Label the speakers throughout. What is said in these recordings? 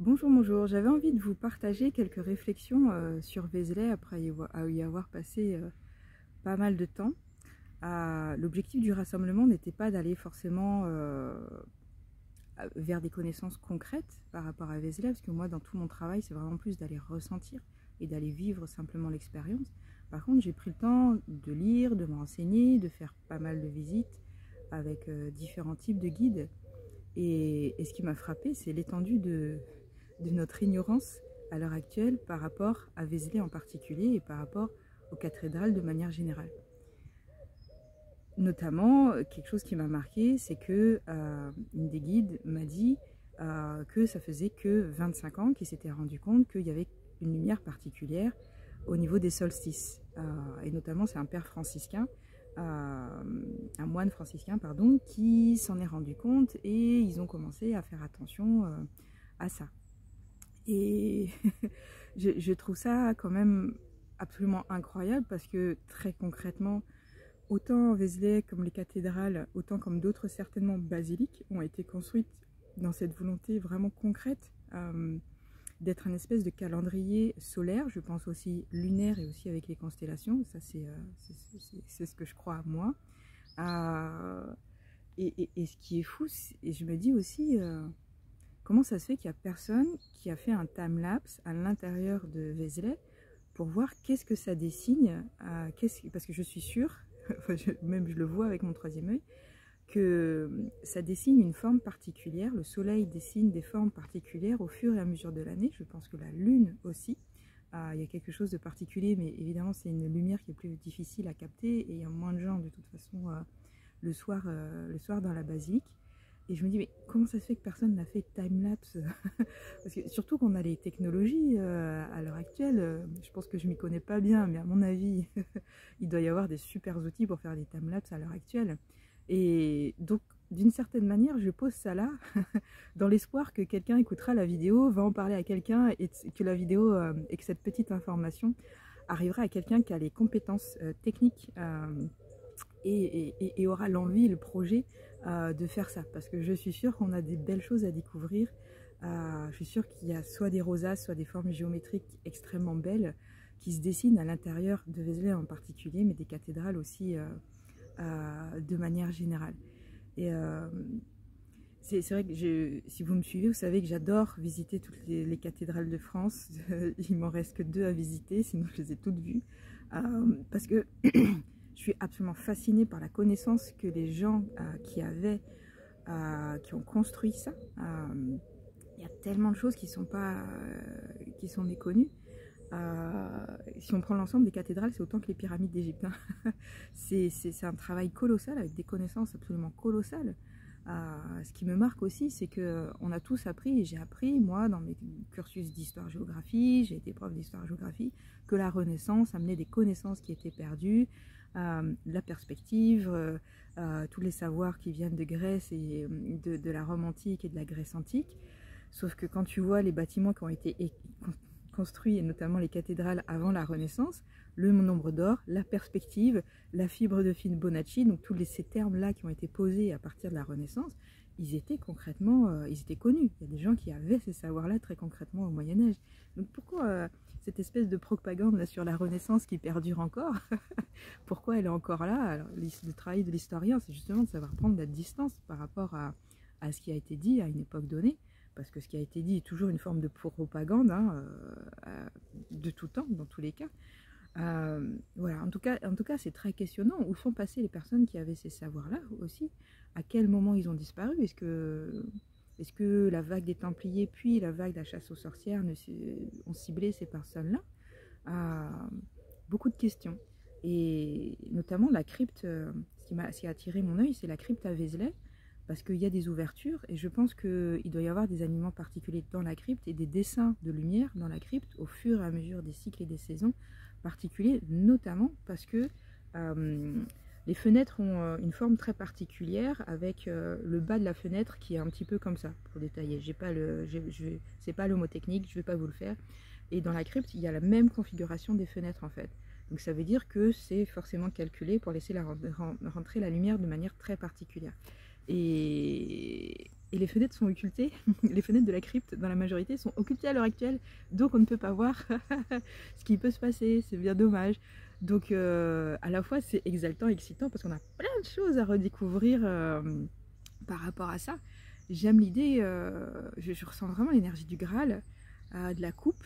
Speaker 1: Bonjour, bonjour. J'avais envie de vous partager quelques réflexions sur Vézelay après y avoir passé pas mal de temps. L'objectif du rassemblement n'était pas d'aller forcément vers des connaissances concrètes par rapport à Vézelay, parce que moi, dans tout mon travail, c'est vraiment plus d'aller ressentir et d'aller vivre simplement l'expérience. Par contre, j'ai pris le temps de lire, de me renseigner, de faire pas mal de visites avec différents types de guides. Et ce qui m'a frappé, c'est l'étendue de notre ignorance à l'heure actuelle par rapport à Vézelay en particulier et par rapport aux cathédrales de manière générale. Notamment, quelque chose qui m'a marqué, c'est que une des guides m'a dit que ça faisait que 25 ans qu'il s'était rendu compte qu'il y avait une lumière particulière au niveau des solstices. Et notamment, c'est un père franciscain, un moine franciscain, pardon, qui s'en est rendu compte et ils ont commencé à faire attention à ça. Et je trouve ça quand même absolument incroyable parce que très concrètement, autant Vézelay comme les cathédrales, autant comme d'autres certainement basiliques, ont été construites dans cette volonté vraiment concrète d'être un espèce de calendrier solaire, je pense aussi lunaire et aussi avec les constellations, ça c'est ce que je crois à moi. Et ce qui est fou, et je me dis aussi, comment ça se fait qu'il n'y a personne qui a fait un time-lapse à l'intérieur de Vézelay pour voir qu'est-ce que ça dessine, parce que je suis sûre, même je le vois avec mon troisième œil, que ça dessine une forme particulière, le soleil dessine des formes particulières au fur et à mesure de l'année, je pense que la lune aussi, il y a quelque chose de particulier, mais évidemment c'est une lumière qui est plus difficile à capter et il y a moins de gens de toute façon le soir dans la basilique. Et je me dis, mais comment ça se fait que personne n'a fait time-lapse? Parce que surtout qu'on a les technologies à l'heure actuelle, je pense que je m'y connais pas bien, mais à mon avis, il doit y avoir des super outils pour faire des time-lapse à l'heure actuelle. Et donc, d'une certaine manière, je pose ça là, dans l'espoir que quelqu'un écoutera la vidéo, va en parler à quelqu'un, et que la vidéo, et que cette petite information arrivera à quelqu'un qui a les compétences techniques et aura l'envie, le projet de faire ça. Parce que je suis sûre qu'on a des belles choses à découvrir. Je suis sûre qu'il y a soit des rosaces, soit des formes géométriques extrêmement belles qui se dessinent à l'intérieur de Vézelay en particulier, mais des cathédrales aussi de manière générale. Et c'est vrai que si vous me suivez, vous savez que j'adore visiter toutes les cathédrales de France. Il m'en reste que 2 à visiter, sinon je les ai toutes vues. Parce que je suis absolument fascinée par la connaissance que les gens qui ont construit ça. Il y a tellement de choses qui sont méconnues. Si on prend l'ensemble des cathédrales, c'est autant que les pyramides d'Égypte. C'est un travail colossal avec des connaissances absolument colossales. Ce qui me marque aussi, c'est qu'on a tous appris, et j'ai appris, moi, dans mes cursus d'histoire-géographie, j'ai été prof d'histoire-géographie, que la Renaissance amenait des connaissances qui étaient perdues, la perspective, tous les savoirs qui viennent de Grèce et de la Rome antique et de la Grèce antique. Sauf que quand tu vois les bâtiments qui ont été construits, et notamment les cathédrales avant la Renaissance, le nombre d'or, la perspective, la fibre de Fibonacci, donc tous ces termes-là qui ont été posés à partir de la Renaissance, ils étaient concrètement, ils étaient connus. Il y a des gens qui avaient ces savoirs-là très concrètement au Moyen-Âge. Donc pourquoi cette espèce de propagande là, sur la Renaissance qui perdure encore? Pourquoi elle est encore là? Alors, le travail de l'historien, c'est justement de savoir prendre la distance par rapport à ce qui a été dit à une époque donnée. Parce que ce qui a été dit est toujours une forme de propagande, hein, de tout temps, dans tous les cas. Voilà, en tout cas c'est très questionnant. Où sont passées les personnes qui avaient ces savoirs-là aussi? À quel moment ils ont disparu? Est-ce que la vague des Templiers, puis la vague de la chasse aux sorcières ont ciblé ces personnes-là? Beaucoup de questions. Et notamment la crypte, ce qui a attiré mon œil, c'est la crypte à Vézelay. Parce qu'il y a des ouvertures et je pense qu'il doit y avoir des aliments particuliers dans la crypte et des dessins de lumière dans la crypte au fur et à mesure des cycles et des saisons particuliers, notamment parce que les fenêtres ont une forme très particulière avec le bas de la fenêtre qui est un petit peu comme ça, pour détailler. C'est pas le mot technique, je ne vais pas vous le faire. Et dans la crypte, il y a la même configuration des fenêtres en fait. Donc ça veut dire que c'est forcément calculé pour laisser rentrer la lumière de manière très particulière. Et et les fenêtres sont occultées, les fenêtres de la crypte dans la majorité sont occultées à l'heure actuelle, donc on ne peut pas voir ce qui peut se passer, c'est bien dommage. Donc à la fois c'est exaltant, excitant, parce qu'on a plein de choses à redécouvrir par rapport à ça. J'aime l'idée, je ressens vraiment l'énergie du Graal, de la coupe,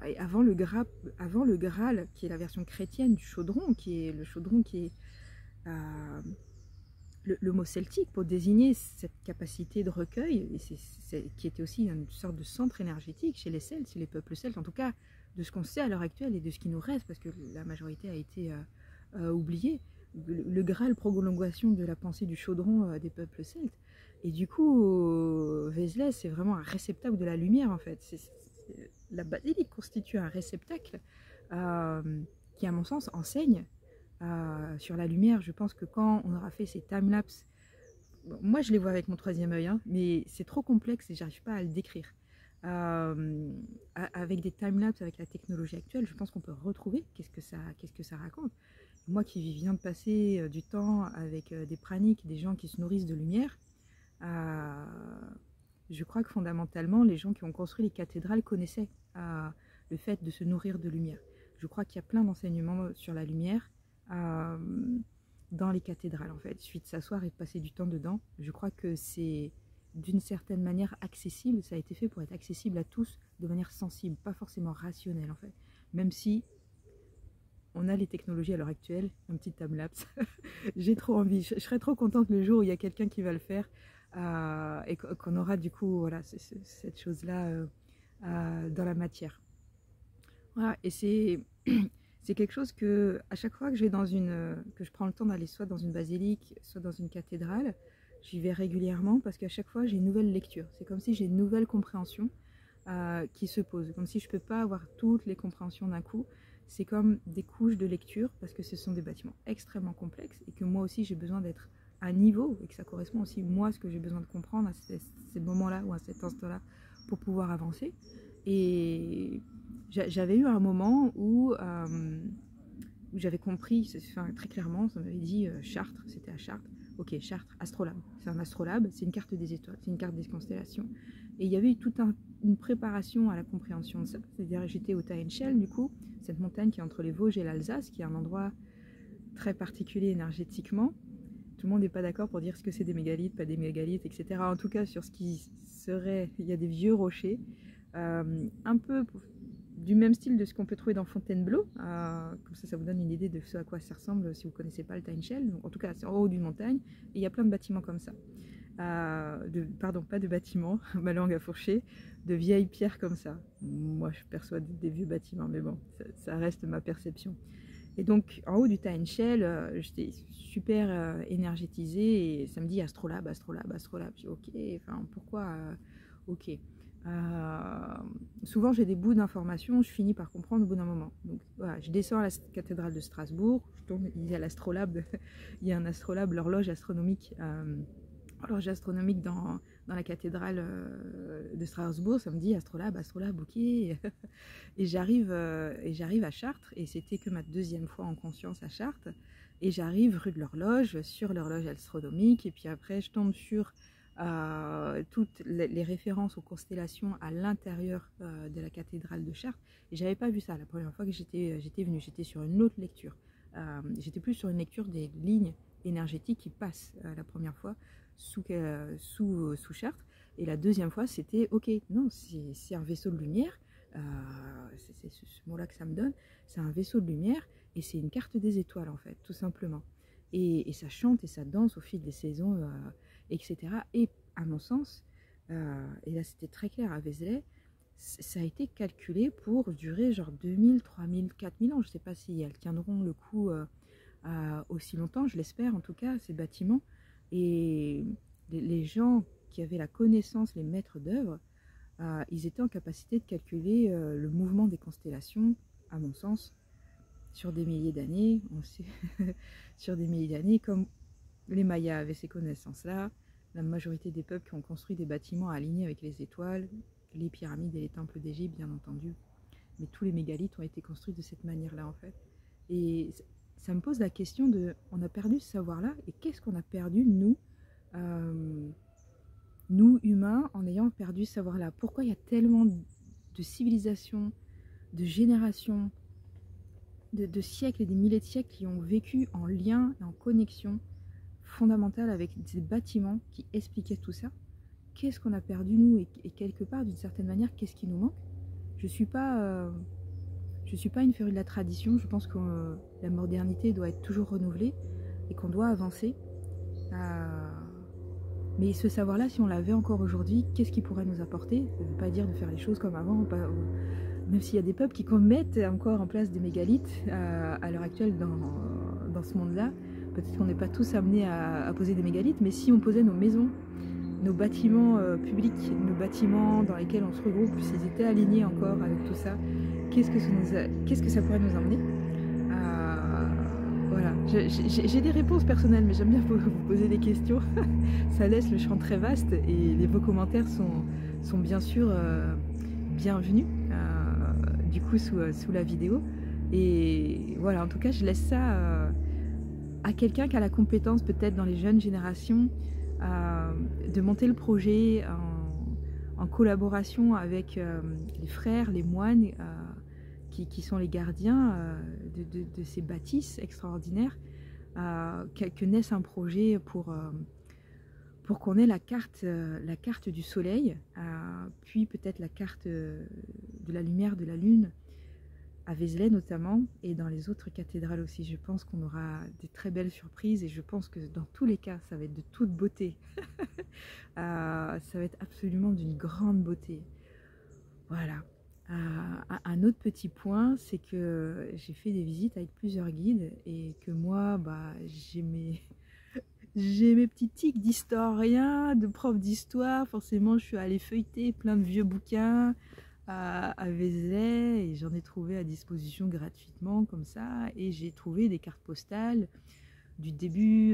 Speaker 1: et avant le Graal, qui est la version chrétienne du chaudron, qui est le chaudron qui est le mot celtique pour désigner cette capacité de recueil, et qui était aussi une sorte de centre énergétique chez les Celtes, chez les peuples celtes, en tout cas de ce qu'on sait à l'heure actuelle et de ce qui nous reste, parce que la majorité a été oubliée. Le Graal, prolongation de la pensée du chaudron des peuples celtes. Et du coup, Vézelay, c'est vraiment un réceptacle de la lumière, en fait. La basilique constitue un réceptacle qui, à mon sens, enseigne sur la lumière. Je pense que quand on aura fait ces timelapses, moi je les vois avec mon troisième œil, hein, mais c'est trop complexe et j'arrive pas à le décrire. Avec des timelapses, avec la technologie actuelle, je pense qu'on peut retrouver qu'est-ce que ça raconte. Moi qui viens de passer du temps avec des praniques, des gens qui se nourrissent de lumière, je crois que fondamentalement, les gens qui ont construit les cathédrales connaissaient le fait de se nourrir de lumière. Je crois qu'il y a plein d'enseignements sur la lumière dans les cathédrales, en fait. Il suffit de s'asseoir et de passer du temps dedans. Je crois que c'est d'une certaine manière accessible. Ça a été fait pour être accessible à tous de manière sensible, pas forcément rationnelle, en fait. Même si on a les technologies à l'heure actuelle, un petit timelapse. J'ai trop envie. Je serais trop contente le jour où il y a quelqu'un qui va le faire et qu'on aura du coup voilà, cette chose-là dans la matière. Voilà, et c'est quelque chose que, à chaque fois que que je prends le temps d'aller soit dans une basilique, soit dans une cathédrale, j'y vais régulièrement parce qu'à chaque fois j'ai une nouvelle lecture. C'est comme si j'ai une nouvelle compréhension qui se pose. Comme si je ne peux pas avoir toutes les compréhensions d'un coup. C'est comme des couches de lecture parce que ce sont des bâtiments extrêmement complexes et que moi aussi j'ai besoin d'être à niveau et que ça correspond aussi moi à ce que j'ai besoin de comprendre à ces moments-là ou à cet instant-là pour pouvoir avancer. Et j'avais eu un moment où j'avais compris, enfin, très clairement, ça m'avait dit Chartres, c'était à Chartres. Ok, Chartres, astrolabe. C'est un astrolabe, c'est une carte des étoiles, c'est une carte des constellations. Et il y avait eu toute une préparation à la compréhension de ça. C'est-à-dire, j'étais au Taillenschel, du coup, cette montagne qui est entre les Vosges et l'Alsace, qui est un endroit très particulier énergétiquement. Tout le monde n'est pas d'accord pour dire ce que c'est des mégalithes, pas des mégalithes, etc. En tout cas, sur ce qui serait, il y a des vieux rochers, un peu du même style de ce qu'on peut trouver dans Fontainebleau. Comme ça vous donne une idée de ce à quoi ça ressemble si vous ne connaissez pas le Taillenschel. Donc, en tout cas, c'est en haut d'une montagne et il y a plein de bâtiments comme ça. Pardon, pas de bâtiments, ma langue a fourché, de vieilles pierres comme ça. Moi, je perçois des vieux bâtiments, mais bon, ça reste ma perception. Et donc, en haut du Taillenschel, j'étais super énergétisée et ça me dit astrolabe, astrolabe, astrolabe. Je dis ok, enfin, pourquoi ok. Souvent j'ai des bouts d'informations, je finis par comprendre au bout d'un moment. Donc voilà, je descends à la cathédrale de Strasbourg, je tombe, il y a l'astrolabe, il y a un astrolabe, l'horloge astronomique dans la cathédrale de Strasbourg, ça me dit astrolabe, astrolabe, ok. Et j'arrive à Chartres, et c'était que ma deuxième fois en conscience à Chartres, et j'arrive rue de l'horloge, sur l'horloge astronomique, et puis après je tombe sur toutes les références aux constellations à l'intérieur de la cathédrale de Chartres. Et j'avais pas vu ça la première fois que j'étais venue. J'étais sur une autre lecture. J'étais plus sur une lecture des lignes énergétiques qui passent la première fois sous Chartres. Et la deuxième fois, c'était ok, non, c'est un vaisseau de lumière. C'est ce mot-là que ça me donne. C'est un vaisseau de lumière et c'est une carte des étoiles en fait, tout simplement. Et ça chante et ça danse au fil des saisons. Etc. Et à mon sens, et là c'était très clair à Vézelay, ça a été calculé pour durer genre 2000, 3000, 4000 ans. Je ne sais pas si elles tiendront le coup aussi longtemps, je l'espère en tout cas, ces bâtiments. Et les gens qui avaient la connaissance, les maîtres d'œuvre, ils étaient en capacité de calculer le mouvement des constellations, à mon sens, sur des milliers d'années, sur des milliers d'années, comme les Mayas avaient ces connaissances-là, la majorité des peuples qui ont construit des bâtiments alignés avec les étoiles, les pyramides et les temples d'Égypte, bien entendu. Mais tous les mégalithes ont été construits de cette manière-là, en fait. Et ça me pose la question de, on a perdu ce savoir-là, et qu'est-ce qu'on a perdu, nous, nous, humains, en ayant perdu ce savoir-là. Pourquoi il y a tellement de civilisations, de générations, de siècles et des milliers de siècles qui ont vécu en lien et en connexion fondamentale avec des bâtiments qui expliquaient tout ça? Qu'est-ce qu'on a perdu, nous, et quelque part, d'une certaine manière, qu'est-ce qui nous manque? Je suis pas une férue de la tradition. Je pense que la modernité doit être toujours renouvelée et qu'on doit avancer. Mais ce savoir-là, si on l'avait encore aujourd'hui, qu'est-ce qu'il pourrait nous apporter? Ça ne veut pas dire de faire les choses comme avant, même s'il y a des peuples qui mettent encore en place des mégalithes à l'heure actuelle dans ce monde-là. Peut-être qu'on n'est pas tous amenés à poser des mégalithes, mais si on posait nos maisons, nos bâtiments publics, nos bâtiments dans lesquels on se regroupe, s'ils étaient alignés encore avec tout ça, qu'est-ce que ça pourrait nous emmener? Voilà, j'ai des réponses personnelles, mais j'aime bien vous poser des questions. Ça laisse le champ très vaste et vos commentaires sont bien sûr bienvenus du coup sous la vidéo. Et voilà, en tout cas, je laisse ça à quelqu'un qui a la compétence, peut-être dans les jeunes générations, de monter le projet en collaboration avec les frères, les moines, qui sont les gardiens de ces bâtisses extraordinaires, que naisse un projet pour qu'on ait la carte du soleil, puis peut-être la carte de la lumière de la lune, à Vézelay notamment, et dans les autres cathédrales aussi. Je pense qu'on aura des très belles surprises, et je pense que dans tous les cas, ça va être de toute beauté. Ça va être absolument d'une grande beauté. Voilà. Un autre petit point, c'est que j'ai fait des visites avec plusieurs guides, et que moi, j'ai mes petits tics d'historien, de prof d'histoire. Forcément, je suis allée feuilleter plein de vieux bouquins à Vézelay, et j'en ai trouvé à disposition gratuitement comme ça, et j'ai trouvé des cartes postales du début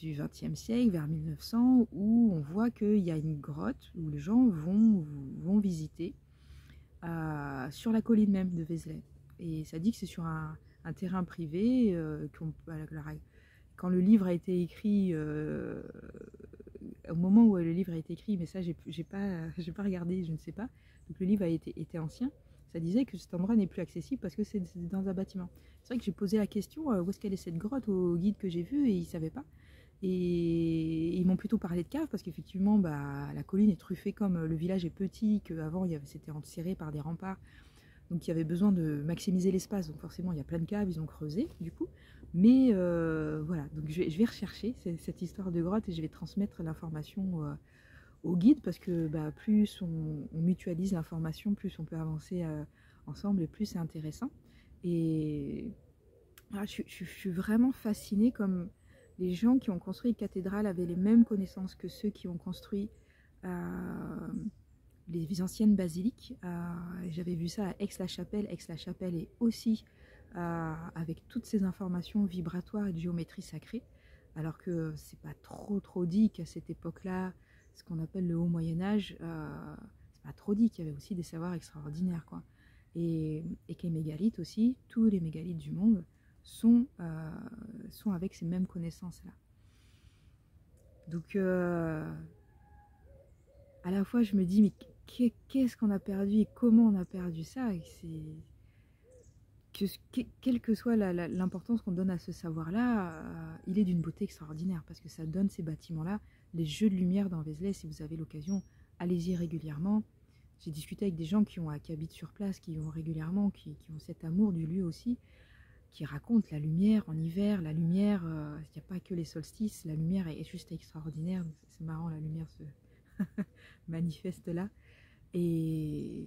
Speaker 1: du XXe siècle, vers 1900, où on voit qu'il y a une grotte où les gens vont visiter sur la colline même de Vézelay. Et ça dit que c'est sur un terrain privé, quand le livre a été écrit, au moment où le livre a été écrit, mais ça j'ai pas regardé, je ne sais pas, donc le livre était ancien, ça disait que cet endroit n'est plus accessible parce que c'est dans un bâtiment. C'est vrai que j'ai posé la question, où est-ce qu'elle est cette grotte, au guide que j'ai vu, et ils ne savaient pas. Et ils m'ont plutôt parlé de cave, parce qu'effectivement la colline est truffée, comme le village est petit, qu'avant c'était enserré par des remparts, donc il y avait besoin de maximiser l'espace, donc forcément il y a plein de caves, ils ont creusé du coup. Mais voilà, donc je vais rechercher cette histoire de grotte, et je vais transmettre l'information au guide, parce que plus on mutualise l'information, plus on peut avancer ensemble, et plus c'est intéressant. Et voilà, je suis vraiment fascinée, comme les gens qui ont construit les cathédrales avaient les mêmes connaissances que ceux qui ont construit les anciennes basiliques. J'avais vu ça à Aix-la-Chapelle. Aix-la-Chapelle est aussi avec toutes ces informations vibratoires et de géométrie sacrée, alors que c'est pas trop dit qu'à cette époque-là, ce qu'on appelle le haut Moyen-Âge, c'est pas trop dit qu'il y avait aussi des savoirs extraordinaires, quoi. Et que les mégalithes aussi, tous les mégalithes du monde sont avec ces mêmes connaissances-là. Donc à la fois je me dis, mais qu'est-ce qu'on a perdu et comment on a perdu ça? Quelle que soit l'importance qu'on donne à ce savoir-là, il est d'une beauté extraordinaire, parce que ça donne ces bâtiments-là, les jeux de lumière dans Vézelay. Si vous avez l'occasion, allez-y régulièrement. J'ai discuté avec des gens qui habitent sur place, qui ont régulièrement, qui ont cet amour du lieu aussi, qui racontent la lumière en hiver. La lumière, il n'y a pas que les solstices, la lumière est juste extraordinaire. C'est marrant, la lumière se manifeste là. Et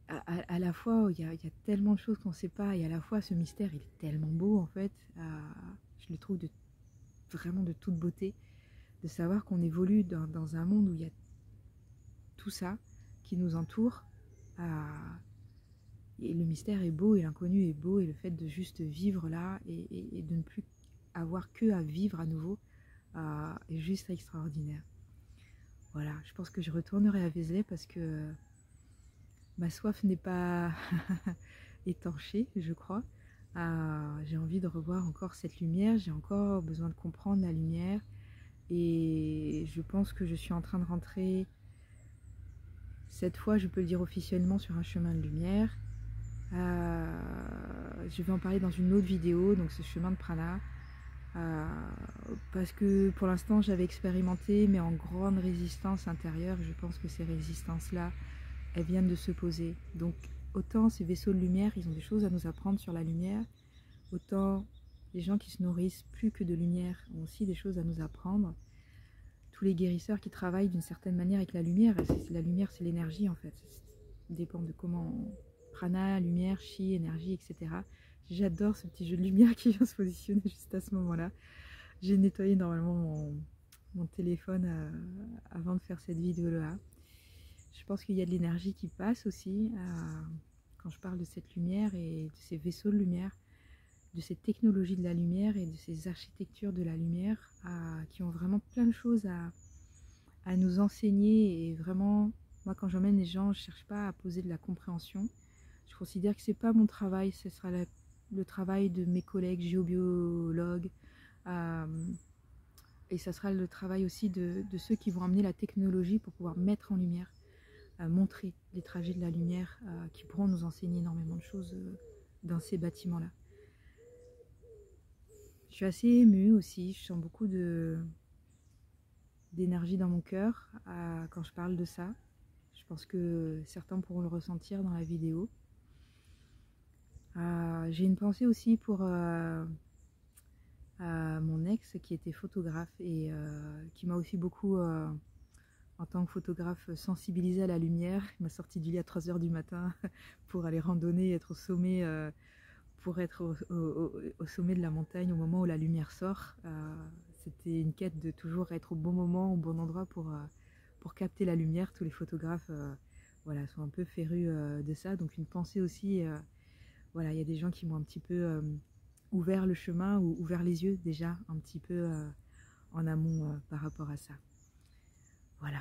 Speaker 1: à la fois, il y a tellement de choses qu'on ne sait pas, et à la fois, ce mystère, il est tellement beau, en fait. Je le trouve vraiment de toute beauté, de savoir qu'on évolue dans un monde où il y a tout ça qui nous entoure. Et le mystère est beau, et l'inconnu est beau, et le fait de juste vivre là, et de ne plus avoir que à vivre à nouveau, est juste extraordinaire. Voilà, je pense que je retournerai à Vézelay, parce que ma soif n'est pas étanchée, je crois. J'ai envie de revoir encore cette lumière, j'ai encore besoin de comprendre la lumière, Et je pense que je suis en train de rentrer, cette fois je peux le dire officiellement, sur un chemin de lumière. Je vais en parler dans une autre vidéo, donc ce chemin de prana. Parce que pour l'instant j'avais expérimenté, mais en grande résistance intérieure. Je pense que ces résistances-là, elles viennent de se poser. Donc autant ces vaisseaux de lumière, ils ont des choses à nous apprendre sur la lumière, autant les gens qui se nourrissent plus que de lumière ont aussi des choses à nous apprendre. Tous les guérisseurs qui travaillent d'une certaine manière avec la lumière, la lumière c'est l'énergie en fait, ça dépend de comment, prana, lumière, chi, énergie, etc. J'adore ce petit jeu de lumière qui vient se positionner juste à ce moment-là. J'ai nettoyé normalement mon téléphone avant de faire cette vidéo-là. Je pense qu'il y a de l'énergie qui passe aussi quand je parle de cette lumière et de ces vaisseaux de lumière, de ces technologies de la lumière et de ces architectures de la lumière qui ont vraiment plein de choses à nous enseigner. Et vraiment, moi quand j'emmène les gens, je ne cherche pas à poser de la compréhension. Je considère que ce n'est pas mon travail, ce sera le travail de mes collègues géobiologues, et ça sera le travail aussi de ceux qui vont amener la technologie pour pouvoir mettre en lumière, montrer les trajets de la lumière qui pourront nous enseigner énormément de choses dans ces bâtiments-là. Je suis assez émue aussi, je sens beaucoup d'énergie dans mon cœur quand je parle de ça. Je pense que certains pourront le ressentir dans la vidéo. J'ai une pensée aussi pour mon ex qui était photographe et qui m'a aussi beaucoup, en tant que photographe, sensibilisé à la lumière. Il m'a sorti du lit à 3 h du matin pour aller randonner, être au sommet, pour être au sommet de la montagne au moment où la lumière sort. C'était une quête de toujours être au bon moment, au bon endroit pour capter la lumière. Tous les photographes voilà, sont un peu férus de ça, donc une pensée aussi. Voilà, il y a des gens qui m'ont un petit peu ouvert le chemin ou ouvert les yeux déjà un petit peu en amont par rapport à ça. Voilà,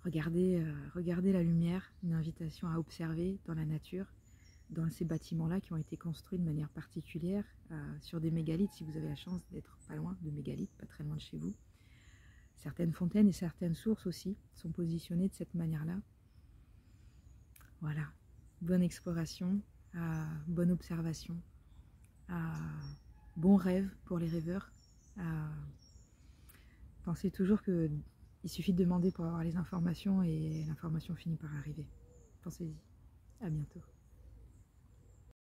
Speaker 1: regardez la lumière, une invitation à observer dans la nature, dans ces bâtiments-là qui ont été construits de manière particulière sur des mégalithes, si vous avez la chance d'être pas loin de mégalithes, pas très loin de chez vous. Certaines fontaines et certaines sources aussi sont positionnées de cette manière-là. Voilà, bonne exploration, bonne observation, bon rêve pour les rêveurs. Pensez toujours qu'il suffit de demander pour avoir les informations et l'information finit par arriver. Pensez-y. À bientôt.